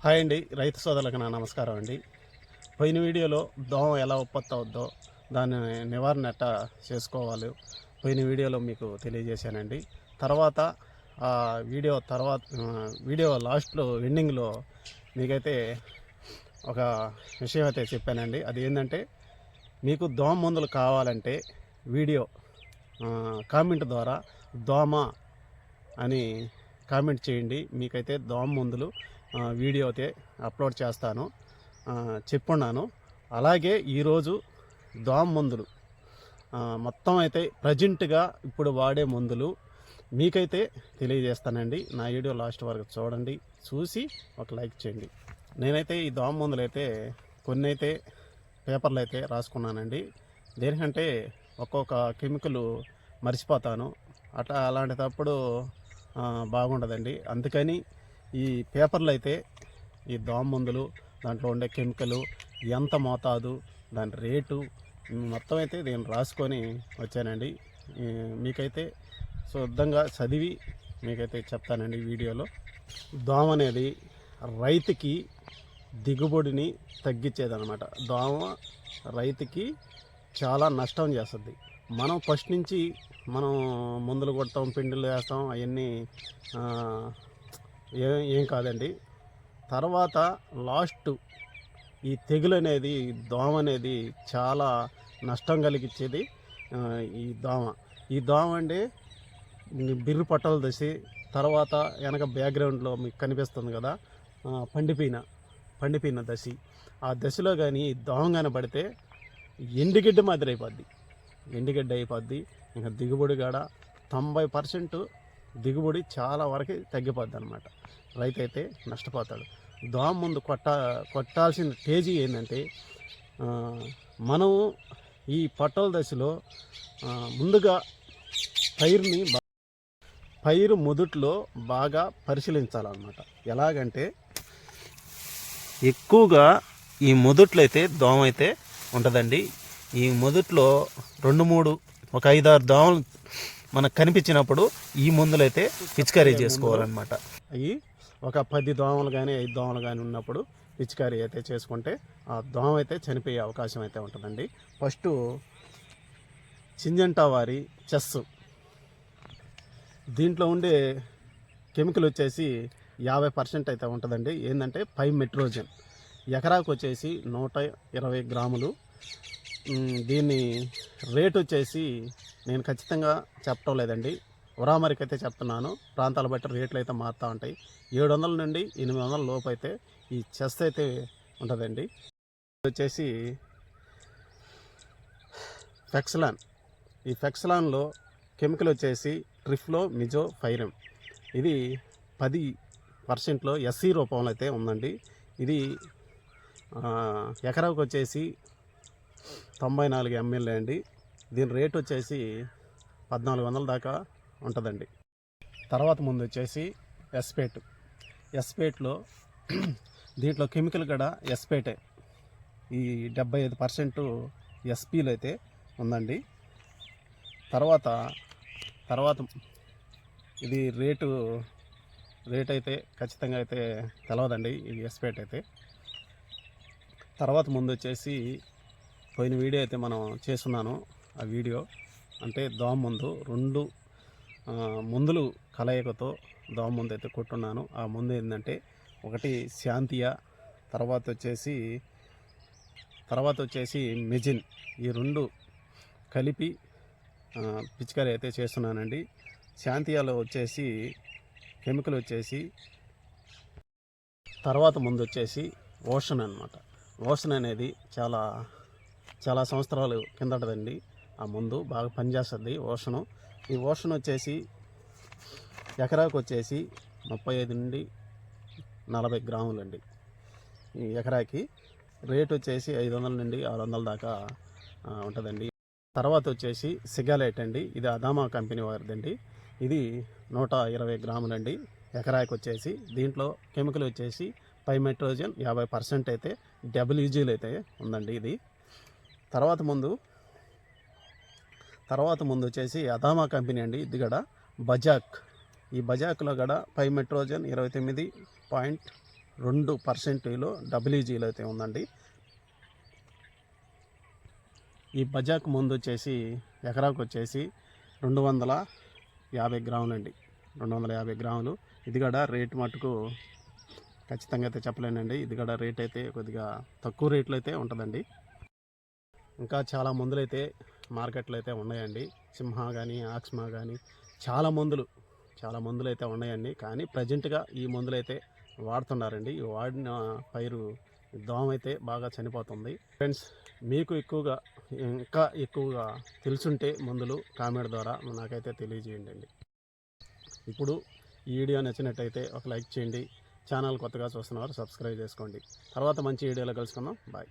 Hi అండి, రైతు సోదరులకు నా నమస్కారం అండి. పోయిన వీడియోలో దోమ ఎలా ఉత్పత్తి అవుద్దో దాని నివారణ ఎట్టా చేసుకోవాలి పోయిన వీడియోలో మీకు తెలియజేశానండి. తర్వాత ఆ వీడియో లాస్ట్లో ఎండింగ్లో మీకైతే ఒక విషయం అయితే చెప్పానండి. అది ఏంటంటే, మీకు దోమ మందులు కావాలంటే వీడియో కామెంట్ ద్వారా దోమ అని కామెంట్ చేయండి. మీకైతే దోమ మందులు వీడియో అయితే అప్లోడ్ చేస్తాను చెప్పున్నాను. అలాగే ఈరోజు దోమ మందులు మొత్తం అయితే ప్రజెంట్గా ఇప్పుడు వాడే మందులు మీకైతే తెలియజేస్తానండి. నా వీడియో లాస్ట్ వరకు చూడండి, చూసి ఒక లైక్ చేయండి. నేనైతే ఈ దోమ మందులు అయితే కొన్ని అయితే పేపర్లు అయితే రాసుకున్నానండి. దేనికంటే ఒక్కొక్క కెమికల్ మర్చిపోతాను, అలాంటిటప్పుడు బాగుండదండి. అందుకని ఈ పేపర్లు అయితే ఈ దోమ మందులు, దాంట్లో ఉండే కెమికల్, ఎంత మోతాదు, దాని రేటు మొత్తం అయితే నేను రాసుకొని వచ్చానండి. మీకైతే శుద్ధంగా చదివి మీకైతే చెప్తానండి వీడియోలో. దోమ అనేది రైతుకి దిగుబడిని తగ్గించేదనమాట. దోమ రైతుకి చాలా నష్టం చేస్తుంది. మనం ఫస్ట్ నుంచి మనం మందులు కొడతాం, పిండిలు వేస్తాం, అవన్నీ ఏం కాదండి. తర్వాత లాస్ట్ ఈ తెగులు అనేది, దోమ అనేది చాలా నష్టం కలిగించేది ఈ దోమ అంటే బిర్రు పట్టలు దశ. తర్వాత వెనక బ్యాక్గ్రౌండ్లో మీకు కనిపిస్తుంది కదా, పండిపోయిన దశ. ఆ దశలో కానీ దోమ కానీ పడితే ఎండుగడ్డ మాదిరి అయిపోద్ది. ఇంకా దిగుబడి కాడ 90% దిగుబడి చాలా వరకు తగ్గిపోద్ది అనమాట. రైతు అయితే నష్టపోతాడు. దోమ ముందు కొట్టాల్సిన తేజీ ఏంటంటే, మనం ఈ పట్టల దశలో ముందుగా పైరు మొదట్లో బాగా పరిశీలించాలన్నమాట. ఎలాగంటే, ఎక్కువగా ఈ మొదట్లో అయితే దోమ అయితే ఉంటుందండి. ఈ మొదట్లో 2-3 ఒక 5-6 దోమలు మనకు కనిపించినప్పుడు ఈ మందులైతే పిచికారీ చేసుకోవాలన్నమాట. అవి ఒక 10 దోమలు కానీ 5 దోమలు కానీ ఉన్నప్పుడు పిచికారీ అయితే చేసుకుంటే ఆ దోమ అయితే చనిపోయే అవకాశం అయితే ఉంటుందండి. ఫస్ట్ సింజంటా వారి చెస్, దీంట్లో ఉండే కెమికల్ వచ్చేసి 50% అయితే ఉంటుందండి. ఏంటంటే పైమెట్రోజన్. ఎకరాకు వచ్చేసి 120 గ్రాములు. దీని రేట్ వచ్చేసి నేను ఖచ్చితంగా చెప్పడం లేదండి, ఉరామరికి అయితే చెప్తున్నాను. ప్రాంతాల బట్టి రేట్లు అయితే మారుతూ ఉంటాయి. 700 నుండి 800 లోపు అయితే ఈ చెస్ అయితే ఉంటుందండి. వచ్చేసి ఫెక్సలాన్. ఈ ఫెక్సలాన్లో కెమికల్ వచ్చేసి ట్రిఫ్లో మిజోఫైరమ్. ఇది 10%లో ఎస్సీ రూపంలో అయితే ఉందండి. ఇది ఎకరాకు వచ్చేసి 94 ml అండి. దీని రేట్ వచ్చేసి 1400 దాకా ఉంటుందండి. తర్వాత ముందు వచ్చేసి ఎస్పేట్లో దీంట్లో కెమికల్ కూడా ఎస్పేటే. ఈ 75% ఎస్పీలు అయితే ఉందండి. తర్వాత ఇది రేట్ అయితే ఖచ్చితంగా అయితే తెలవదండి, ఇది ఎస్పేట్ అయితే. తర్వాత ముందు వచ్చేసి పోయిన వీడియో అయితే మనం చేస్తున్నాను. ఆ వీడియో అంటే దోమ ముందు 2 మందులు కలయికతో దోమ ముందు అయితే కొట్టున్నాను. ఆ ముందు ఏంటంటే, ఒకటి శాంతియా, తర్వాత వచ్చేసి మెజిన్. ఈ 2 కలిపి పిచికారీ అయితే చేస్తున్నానండి. శాంతియాలో వచ్చేసి కెమికల్ వచ్చేసి, తర్వాత ముందు వచ్చేసి ఓషన్ అనమాట. ఓషన్ అనేది చాలా సంవత్సరాలు కిందటదండి. ఆ ముందు బాగా పనిచేస్తుంది ఓషను. ఈ ఓషన్ వచ్చేసి ఎకరాకు వచ్చేసి 35 నుండి 40 గ్రాములు అండి ఈ ఎకరాకి. రేట్ వచ్చేసి 500 నుండి 600 దాకా ఉంటుందండి. తర్వాత వచ్చేసి సిగాలైట్ అండి. ఇది అదామా కంపెనీ వారిదండి. ఇది 120 గ్రాములండి ఎకరాకి వచ్చేసి. దీంట్లో కెమికల్ వచ్చేసి పైమెట్రోజన్ 50% అయితే డబ్ల్యూజీలు అయితే ఉందండి ఇది. తర్వాత ముందు వచ్చేసి అదామా కంపెనీ అండి. ఇది కూడా బజాక్. ఈ బజాక్లో కూడా పైమెట్రోజన్ 29 2% WGలో అయితే ఉందండి. ఈ బజాక్ మందు వచ్చేసి ఎకరాకు వచ్చేసి 250 గ్రాములండి. 250 గ్రాములు. ఇది కూడా రేటు మటుకు ఖచ్చితంగా అయితే చెప్పలేనండి. ఇది కూడా రేట్ అయితే కొద్దిగా తక్కువ రేట్లో అయితే ఉంటుందండి. ఇంకా చాలా మందులైతే మార్కెట్లో అయితే ఉన్నాయండి. సింహ కానీ, ఆక్స్మా కానీ చాలా మందులు అయితే ఉన్నాయండి. కానీ ప్రజెంట్గా ఈ మందులు అయితే వాడుతున్నారండి. ఈ వాడిన పైరు దోమ అయితే బాగా చనిపోతుంది. ఫ్రెండ్స్, మీకు ఇంకా ఎక్కువగా తెలుసుంటే మందులు కామెంట్ ద్వారా నాకైతే తెలియజేయండి. ఇప్పుడు ఈ వీడియో నచ్చినట్టయితే ఒక లైక్ చేయండి. ఛానల్ కొత్తగా చూస్తున్నవారు సబ్స్క్రైబ్ చేసుకోండి. తర్వాత మంచి వీడియోలో కలుసుకుందాం. బాయ్.